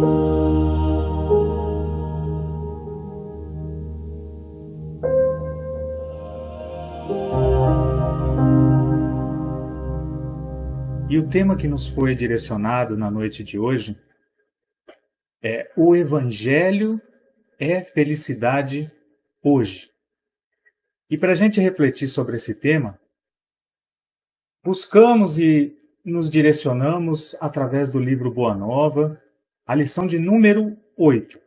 E o tema que nos foi direcionado na noite de hoje é: o Evangelho é felicidade hoje. E para a gente refletir sobre esse tema, buscamos e nos direcionamos através do livro Boa Nova, a lição de número 8.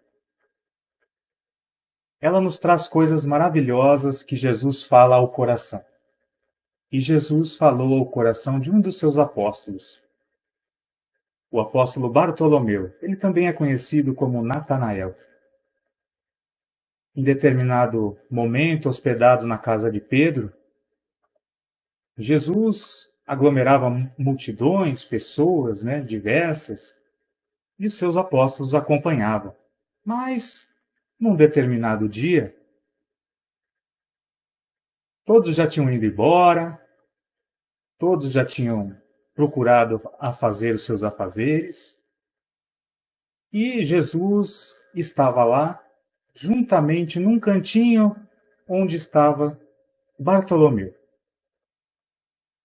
Ela nos traz coisas maravilhosas que Jesus fala ao coração. E Jesus falou ao coração de um dos seus apóstolos, o apóstolo Bartolomeu. Ele também é conhecido como Natanael. Em determinado momento, hospedado na casa de Pedro, Jesus aglomerava multidões, pessoas, diversas, e os seus apóstolos acompanhavam. Mas, num determinado dia, todos já tinham ido embora, todos já tinham procurado a fazer os seus afazeres, e Jesus estava lá, juntamente num cantinho onde estava Bartolomeu.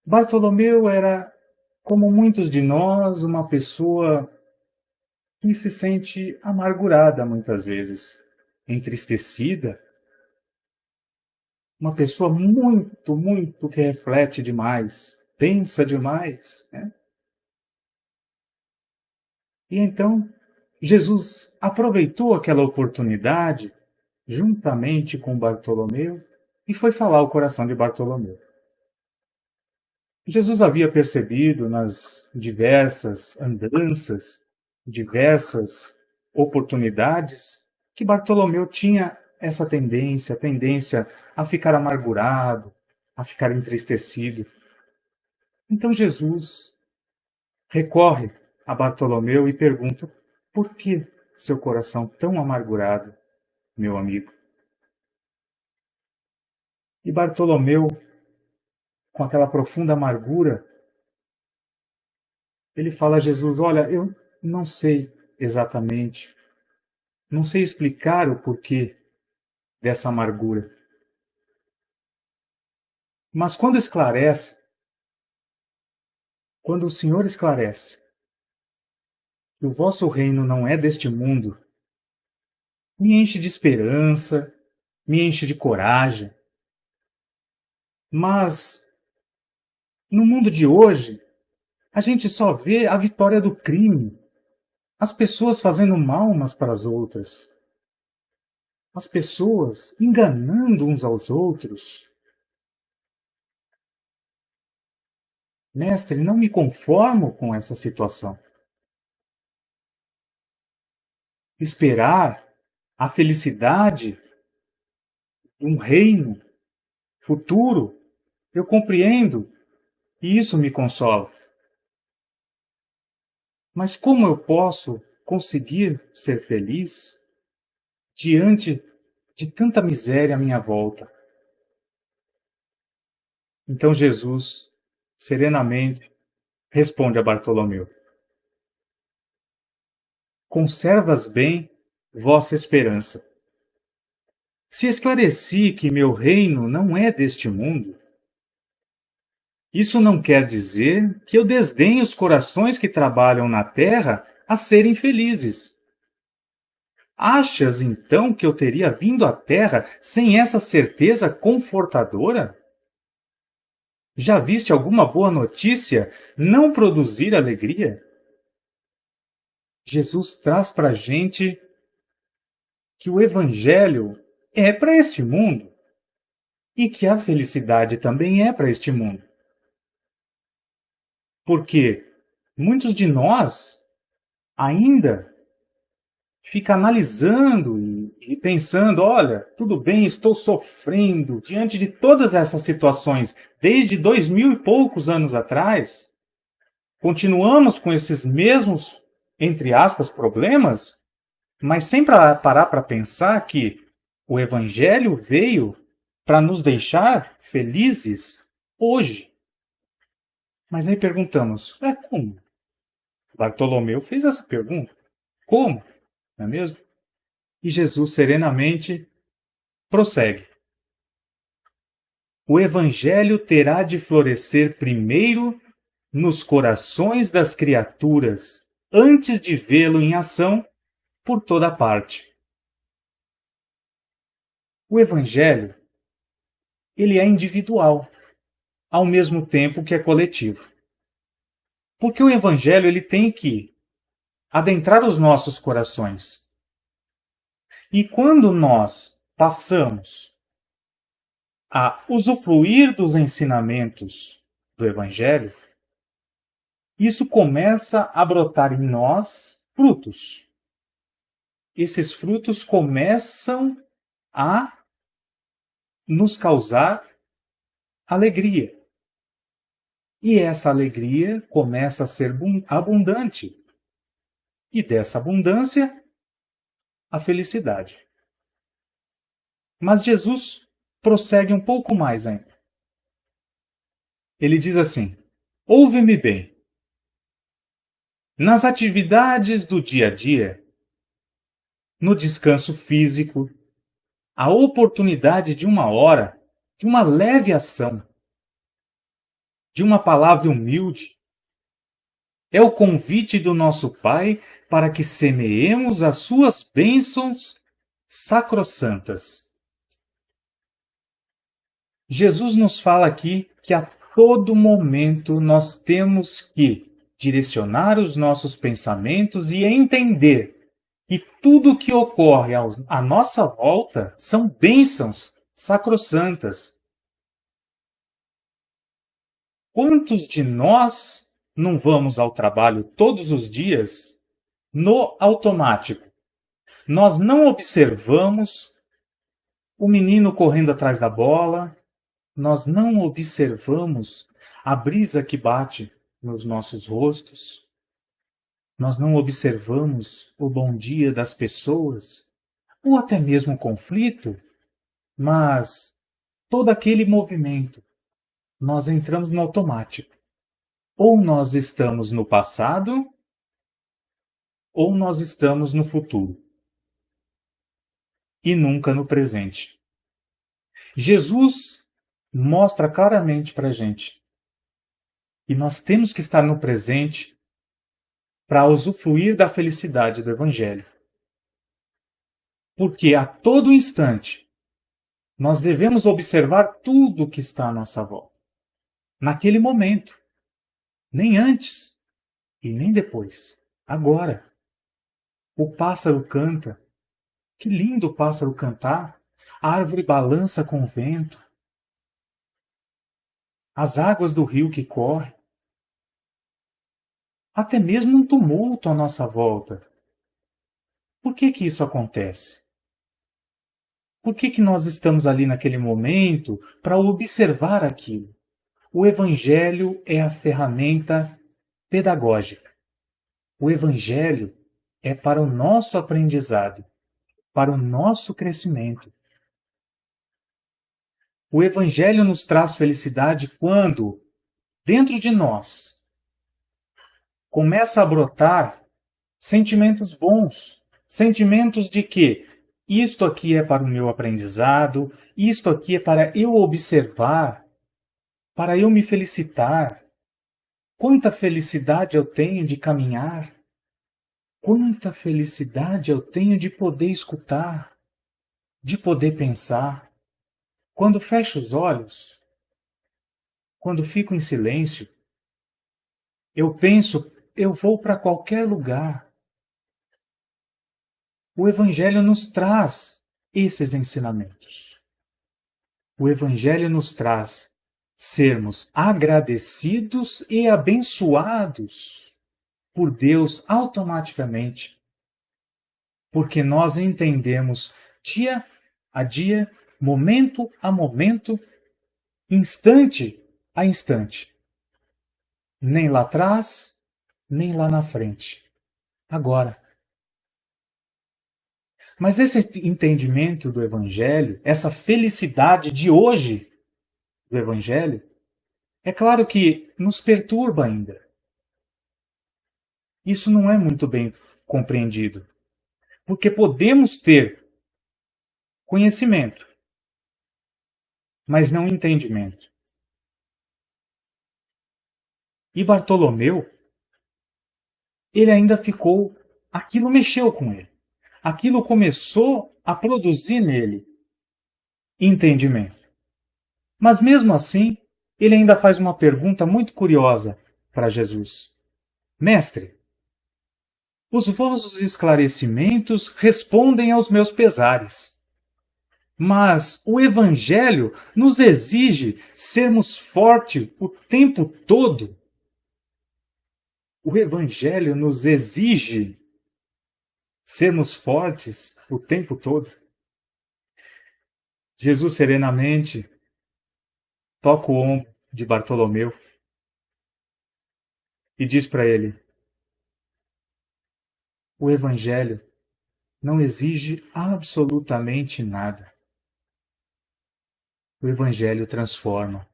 Bartolomeu era, como muitos de nós, uma pessoa que se sente amargurada muitas vezes, entristecida, uma pessoa muito que reflete demais, pensa demais, E então Jesus aproveitou aquela oportunidade, juntamente com Bartolomeu, e foi falar ao coração de Bartolomeu. Jesus havia percebido nas diversas andanças, diversas oportunidades, que Bartolomeu tinha essa tendência, a ficar amargurado, a ficar entristecido. Então Jesus recorre a Bartolomeu e pergunta: por que seu coração tão amargurado, meu amigo? E Bartolomeu, com aquela profunda amargura, ele fala a Jesus: olha, eu não sei exatamente, não sei explicar o porquê dessa amargura. Mas quando o Senhor esclarece que o vosso reino não é deste mundo, me enche de esperança, me enche de coragem. Mas no mundo de hoje, a gente só vê a vitória do crime, as pessoas fazendo mal umas para as outras, as pessoas enganando uns aos outros. Mestre, não me conformo com essa situação. Esperar a felicidade de um reino futuro, eu compreendo, e isso me consola. Mas como eu posso conseguir ser feliz diante de tanta miséria à minha volta? Então Jesus, serenamente, responde a Bartolomeu: conservas bem vossa esperança. Se esclareci que meu reino não é deste mundo, isso não quer dizer que eu desdenhe os corações que trabalham na terra a serem felizes. Achas, então, que eu teria vindo à terra sem essa certeza confortadora? Já viste alguma boa notícia não produzir alegria? Jesus traz para a gente que o Evangelho é para este mundo e que a felicidade também é para este mundo. Porque muitos de nós ainda ficam analisando e pensando: olha, tudo bem, estou sofrendo diante de todas essas situações desde 2000 e poucos anos atrás. Continuamos com esses mesmos, entre aspas, problemas, mas sem parar para pensar que o Evangelho veio para nos deixar felizes hoje. Mas aí perguntamos: como? Bartolomeu fez essa pergunta. como, não é mesmo? E Jesus serenamente prossegue. O Evangelho terá de florescer primeiro nos corações das criaturas, antes de vê-lo em ação por toda parte. O Evangelho, ele é individual, ao mesmo tempo que é coletivo. Porque o Evangelho ele tem que adentrar os nossos corações. E quando nós passamos a usufruir dos ensinamentos do Evangelho, isso começa a brotar em nós frutos. Esses frutos começam a nos causar alegria. E essa alegria começa a ser abundante. E dessa abundância, a felicidade. Mas Jesus prossegue um pouco mais ainda. Ele diz assim: ouve-me bem. Nas atividades do dia a dia, no descanso físico, a oportunidade de uma hora, de uma leve ação, de uma palavra humilde, é o convite do nosso Pai para que semeemos as suas bênçãos sacrossantas. Jesus nos fala aqui que a todo momento nós temos que direcionar os nossos pensamentos e entender que tudo o que ocorre à nossa volta são bênçãos sacrossantas. Quantos de nós não vamos ao trabalho todos os dias no automático? Nós não observamos o menino correndo atrás da bola, nós não observamos a brisa que bate nos nossos rostos, nós não observamos o bom dia das pessoas, ou até mesmo o conflito, mas todo aquele movimento, nós entramos no automático. Ou nós estamos no passado, ou nós estamos no futuro. E nunca no presente. Jesus mostra claramente para a gente que nós temos que estar no presente para usufruir da felicidade do Evangelho. Porque a todo instante nós devemos observar tudo o que está à nossa volta. Naquele momento. Nem antes e nem depois. Agora. O pássaro canta. Que lindo o pássaro cantar. A árvore balança com o vento. As águas do rio que corre. Até mesmo um tumulto à nossa volta. Por que que isso acontece? Por que que nós estamos ali naquele momento para observar aquilo? O Evangelho é a ferramenta pedagógica. O Evangelho é para o nosso aprendizado, para o nosso crescimento. O Evangelho nos traz felicidade quando, dentro de nós, começa a brotar sentimentos bons, sentimentos de que isto aqui é para o meu aprendizado, isto aqui é para eu observar, para eu me felicitar. Quanta felicidade eu tenho de caminhar, quanta felicidade eu tenho de poder escutar, de poder pensar. Quando fecho os olhos, quando fico em silêncio, eu penso, eu vou para qualquer lugar. O Evangelho nos traz esses ensinamentos. O Evangelho nos traz sermos agradecidos e abençoados por Deus automaticamente, porque nós entendemos dia a dia, momento a momento, instante a instante. Nem lá atrás, nem lá na frente. Agora. Mas esse entendimento do Evangelho, essa felicidade de hoje do Evangelho, é claro que nos perturba ainda. Isso não é muito bem compreendido. Porque podemos ter conhecimento, mas não entendimento. E Bartolomeu, ele ainda ficou, aquilo mexeu com ele. Aquilo começou a produzir nele entendimento. Mas mesmo assim, ele ainda faz uma pergunta muito curiosa para Jesus. Mestre, os vossos esclarecimentos respondem aos meus pesares. Mas o Evangelho nos exige sermos fortes o tempo todo. O Evangelho nos exige sermos fortes o tempo todo. Jesus serenamente toca o ombro de Bartolomeu e diz para ele: o Evangelho não exige absolutamente nada. O Evangelho transforma.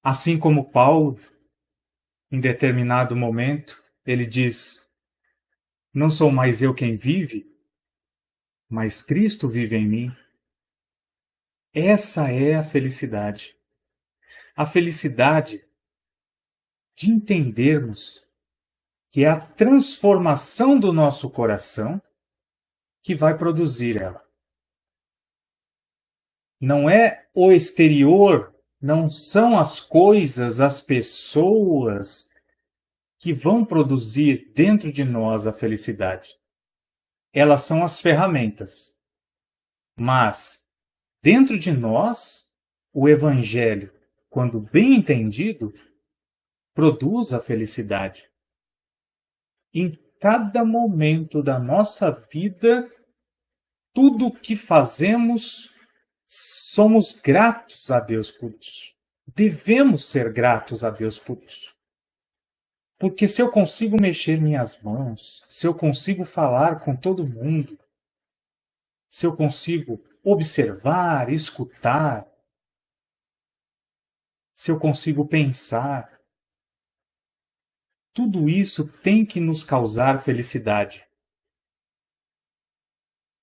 Assim como Paulo, em determinado momento, ele diz: não sou mais eu quem vive, mas Cristo vive em mim. Essa é a felicidade. A felicidade de entendermos que é a transformação do nosso coração que vai produzir ela. Não é o exterior, não são as coisas, as pessoas que vão produzir dentro de nós a felicidade. Elas são as ferramentas. Mas, dentro de nós, o Evangelho, quando bem entendido, produz a felicidade. Em cada momento da nossa vida, tudo o que fazemos, somos gratos a Deus por isso. Devemos ser gratos a Deus por isso. Porque se eu consigo mexer minhas mãos, se eu consigo falar com todo mundo, se eu consigo observar, escutar, se eu consigo pensar, tudo isso tem que nos causar felicidade.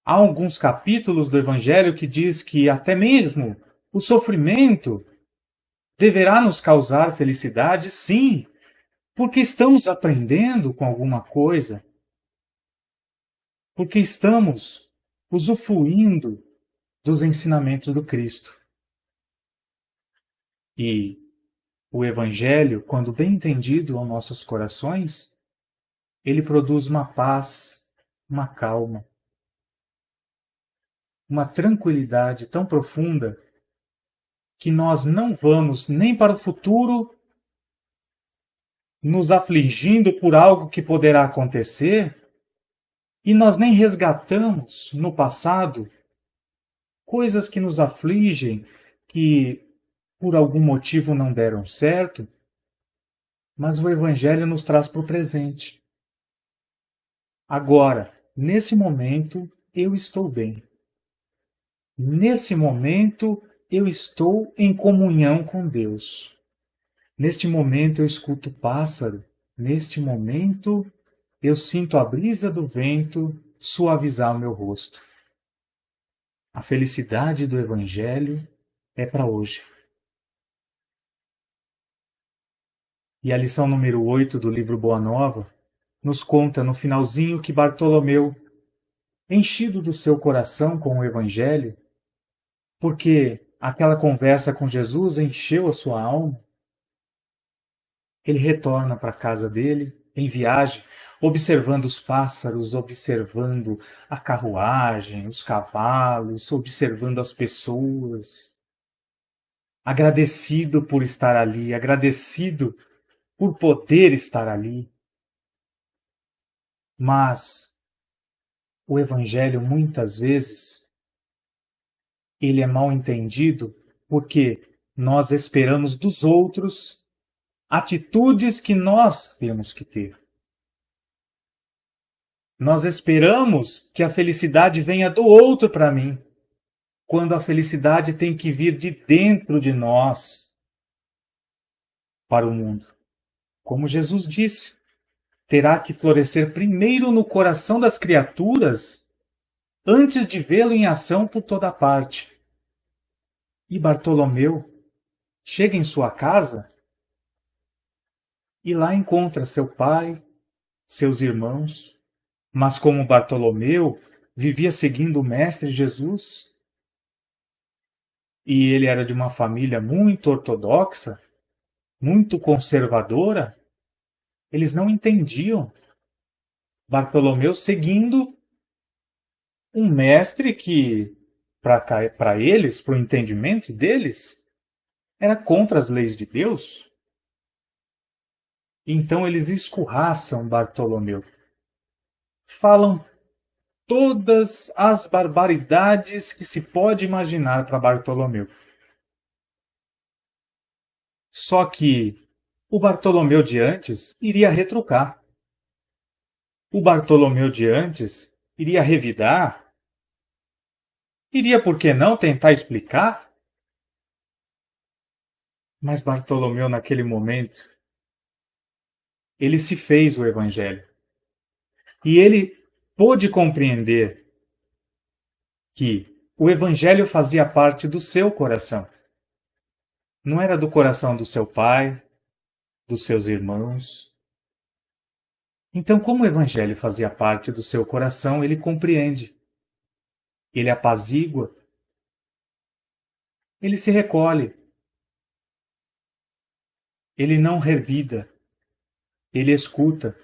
Há alguns capítulos do Evangelho que diz que até mesmo o sofrimento deverá nos causar felicidade, sim, porque estamos aprendendo com alguma coisa, porque estamos usufruindo dos ensinamentos do Cristo. E o Evangelho, quando bem entendido aos nossos corações, ele produz uma paz, uma calma, uma tranquilidade tão profunda que nós não vamos nem para o futuro nos afligindo por algo que poderá acontecer, e nós nem resgatamos no passado coisas que nos afligem, que por algum motivo não deram certo, mas o Evangelho nos traz para o presente. Agora, nesse momento, eu estou bem. Nesse momento, eu estou em comunhão com Deus. Neste momento, eu escuto o pássaro. Neste momento, eu sinto a brisa do vento suavizar o meu rosto. A felicidade do Evangelho é para hoje. E a lição número 8 do livro Boa Nova nos conta no finalzinho que Bartolomeu, enchido do seu coração com o Evangelho, porque aquela conversa com Jesus encheu a sua alma, ele retorna para a casa dele, em viagem, observando os pássaros, observando a carruagem, os cavalos, observando as pessoas. Agradecido por estar ali, agradecido por poder estar ali. Mas o Evangelho, muitas vezes, ele é mal entendido porque nós esperamos dos outros atitudes que nós temos que ter. Nós esperamos que a felicidade venha do outro para mim, quando a felicidade tem que vir de dentro de nós para o mundo. Como Jesus disse, terá que florescer primeiro no coração das criaturas antes de vê-lo em ação por toda parte. E Bartolomeu chega em sua casa e lá encontra seu pai, seus irmãos, mas como Bartolomeu vivia seguindo o Mestre Jesus e ele era de uma família muito ortodoxa, muito conservadora, eles não entendiam Bartolomeu seguindo um mestre que, para eles, para o entendimento deles, era contra as leis de Deus. Então eles escorraçam Bartolomeu. Falam todas as barbaridades que se pode imaginar para Bartolomeu. Só que o Bartolomeu de antes iria retrucar. O Bartolomeu de antes iria revidar. Iria, por que não, tentar explicar? Mas Bartolomeu, naquele momento, ele se fez o Evangelho. E ele pôde compreender que o Evangelho fazia parte do seu coração. Não era do coração do seu pai, dos seus irmãos. Então, como o Evangelho fazia parte do seu coração, ele compreende. Ele apazigua. Ele se recolhe. Ele não revida. Ele escuta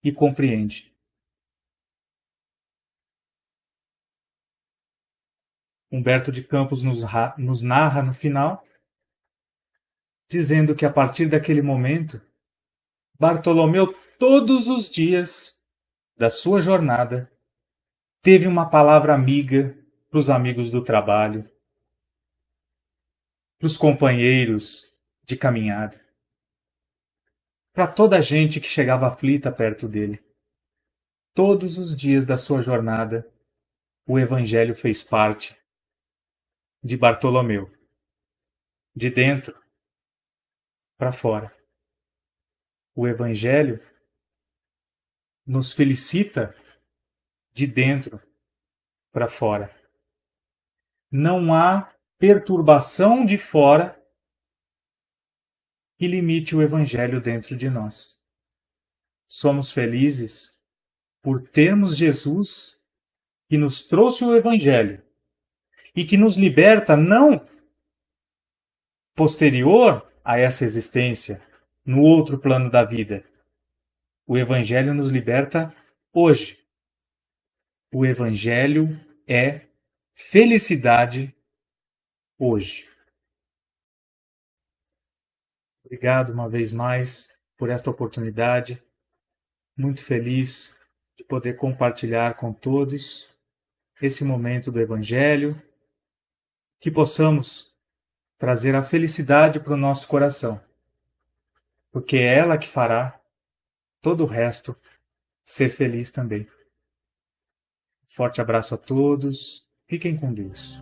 e compreende. Humberto de Campos nos narra no final, dizendo que a partir daquele momento, Bartolomeu, todos os dias da sua jornada, teve uma palavra amiga para os amigos do trabalho, para os companheiros de caminhada, para toda a gente que chegava aflita perto dele. Todos os dias da sua jornada, o Evangelho fez parte de Bartolomeu, de dentro para fora. O Evangelho nos felicita de dentro para fora. Não há perturbação de fora que limite o Evangelho dentro de nós. Somos felizes por termos Jesus que nos trouxe o Evangelho e que nos liberta não posterior a essa existência, no outro plano da vida. O Evangelho nos liberta hoje. O Evangelho é felicidade hoje. Obrigado uma vez mais por esta oportunidade. Muito feliz de poder compartilhar com todos esse momento do Evangelho. Que possamos trazer a felicidade para o nosso coração, porque é ela que fará todo o resto ser feliz também. Forte abraço a todos. Fiquem com Deus.